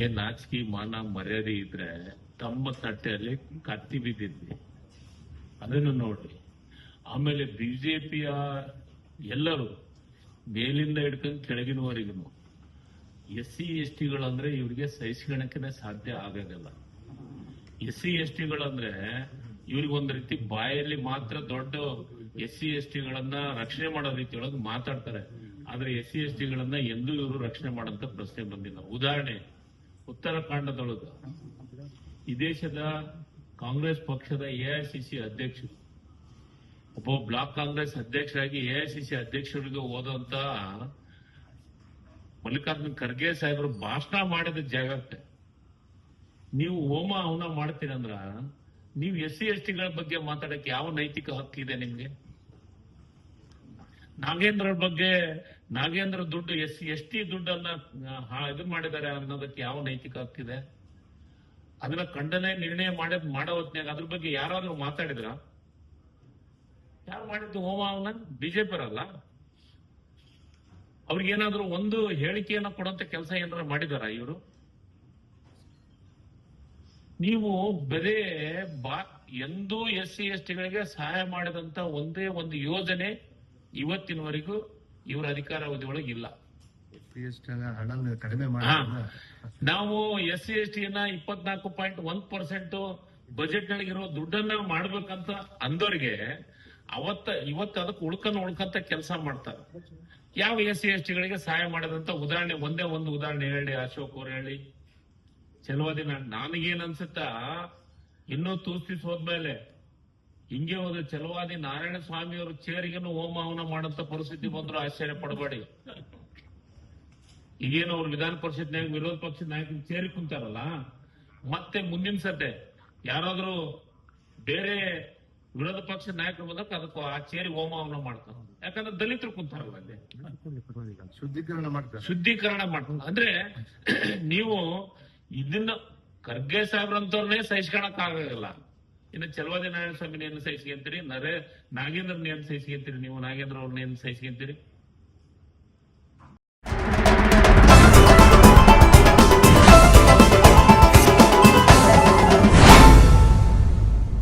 ಏನ್ ನಾಚಿಕೆ ಮಾನ ಮರ್ಯಾದೆ ಇದ್ರೆ ತಮ್ಮ ತಟ್ಟೆಯಲ್ಲಿ ಕತ್ತಿ ಬಿದ್ದಿದ್ವಿ, ಅದನ್ನು ನೋಡ್ರಿ. ಆಮೇಲೆ ಬಿಜೆಪಿಯ ಎಲ್ಲರೂ ಮೇಲಿಂದ ಹಿಡ್ಕೊಂಡು ಕೆಳಗಿನವರೆಗೂ SC ST ಗಳಂದ್ರೆ ಇವ್ರಿಗೆ ಸಹಿಸ್ಕೊಳಕ್ಕೆ ಸಾಧ್ಯ ಆಗಲ್ಲ. SC ST ಗಳಂದ್ರೆ ಇವ್ರಿಗೆ ಒಂದ್ ರೀತಿ ಬಾಯಲ್ಲಿ ಮಾತ್ರ ದೊಡ್ಡ SC ST ಗಳನ್ನ ರಕ್ಷಣೆ ಮಾಡೋ ರೀತಿಯೊಳಗೆ ಮಾತಾಡ್ತಾರೆ. ಆದ್ರೆ SC ST ಗಳನ್ನ ಎಂದೂ ಇವರು ರಕ್ಷಣೆ ಮಾಡಂತ ಪ್ರಶ್ನೆ ಬಂದಿಲ್ಲ. ಉದಾಹರಣೆ, ಉತ್ತರಾಖಂಡದೊಳಗ ಈ ದೇಶದ ಕಾಂಗ್ರೆಸ್ ಪಕ್ಷದ AICC ಅಧ್ಯಕ್ಷರು ಒಬ್ಬ ಬ್ಲಾಕ್ ಕಾಂಗ್ರೆಸ್ ಅಧ್ಯಕ್ಷರಾಗಿ AICC ಅಧ್ಯಕ್ಷರಿಗೆ ಹೋದಂತ ಮಲ್ಲಿಕಾರ್ಜುನ್ ಖರ್ಗೆ ಸಾಹೇಬರು ಭಾಷಣ ಮಾಡಿದ ಜಾಗಕ್ಕೆ ನೀವು ಹೋಮ ಹವನ ಮಾಡ್ತೀರಂದ್ರ ನೀವು SC ST ಗಳ ಬಗ್ಗೆ ಮಾತಾಡಕ್ಕೆ ಯಾವ ನೈತಿಕ ಹಕ್ಕಿದೆ ನಿಮ್ಗೆ? ನಾಗೇಂದ್ರ ದುಡ್ಡು ST ದುಡ್ಡನ್ನ ಇದು ಮಾಡಿದ್ದಾರೆ ಅನ್ನೋದಕ್ಕೆ ಯಾವ ನೈತಿಕ ಹಕ್ಕಿದೆ? ಅದನ್ನ ಖಂಡನೆ ನಿರ್ಣಯ ಮಾಡೋ ಹೊತ್ನ್ಯಾಗ ಅದ್ರ ಬಗ್ಗೆ ಯಾರಾದ್ರೂ ಮಾತಾಡಿದ್ರ? ಯಾರು ಮಾಡಿದ್ದು ಹೋಮ ಹವನ? ಬಿಜೆಪಿಯರಲ್ಲ. ಅವ್ರಿಗೇನಾದ್ರೂ ಒಂದು ಹೇಳಿಕೆಯನ್ನ ಕೊಡುವಂತ ಕೆಲಸ ಏನಾರ ಮಾಡಿದಾರ ಇವರು? ನೀವು ಬರೇ ಎಂದೂ SC ST ಗಳಿಗೆ ಸಹಾಯ ಮಾಡಿದಂತ ಒಂದೇ ಒಂದು ಯೋಜನೆ ಇವತ್ತಿನವರೆಗೂ ಇವರ ಅಧಿಕಾರಾವಧಿ ಇಲ್ಲ. ನಾವು SC ST ನ 24.1% ಬಜೆಟ್ ನೊಳಗಿರೋ ದುಡ್ಡನ್ನ ಮಾಡ್ಬೇಕಂತ ಅಂದವ್ರಿಗೆ ಇವತ್ತು ಅದಕ್ಕೆ ಉಳ್ಕಂತ ಕೆಲಸ ಮಾಡ್ತಾರೆ. ಯಾವ SC ST ಗಳಿಗೆ ಸಹಾಯ ಮಾಡಿದಂತ ಉದಾಹರಣೆ ಒಂದೇ ಒಂದು ಉದಾಹರಣೆ ಹೇಳಿ ಅಶೋಕ್ ಅವ್ರು ಹೇಳಿ. ಚಲವಾದಿ ನನಗೇನ್ ಅನ್ಸುತ್ತ, ಇನ್ನೂ ತೂಸ್ತಿಸ್ ಹೋದ್ಮೇಲೆ ಹಿಂಗೆ ಹೋದ ಚಲವಾದಿ ನಾರಾಯಣ ಸ್ವಾಮಿ ಅವರು ಚೇರಿಗೇನು ಹೋಮ ಹವನ ಮಾಡಂತ ಪರಿಸ್ಥಿತಿ ಬಂದ್ರು ಆಶ್ಚರ್ಯ ಪಡಬೇಡಿ. ಈಗೇನು ಅವ್ರು ವಿಧಾನ ಪರಿಷತ್ನಾಗ ವಿರೋಧ ಪಕ್ಷದ ನಾಯಕರು ಚೇರಿ ಕುಂತಾರಲ್ಲ, ಮತ್ತೆ ಮುಂದಿನ ಸತೆ ಯಾರಾದ್ರೂ ಬೇರೆ ವಿರೋಧ ಪಕ್ಷದ ನಾಯಕರು ಬಂದಾಗ ಅದಕ್ಕೂ ಆ ಚೇರಿ ಹೋಮ ಹವನ ಮಾಡ್ತಾರೆ. ಯಾಕಂದ್ರೆ ದಲಿತರು ಕುಂತಾರಲ್ಲ ಅಲ್ಲಿ ಶುದ್ಧೀಕರಣ ಮಾಡ್ತಾರೆ. ಅಂದ್ರೆ ನೀವು ಇದನ್ನ ಖರ್ಗೆ ಸಾಹೇಬ್ರಂತವ್ರನ್ನೇ ಸಹಿಸ್ಕೊಳಕ್ ಆಗಲ್ಲ. ಇನ್ನು ಚಲವಾದಿ ನಾರಾಯಣ ಸ್ವಾಮಿನ ಏನು ಸಹಿಸ್ಕೊಂತೀರಿ? ನಾಗೇಂದ್ರನ್ ಏನ್ ಸಹಿಸ್ಕೊಂತೀರಿ? ನೀವು ನಾಗೇಂದ್ರ ಅವ್ರನ್ನ ಏನ್ ಸಹಿಸ್ಕೊಂತೀರಿ?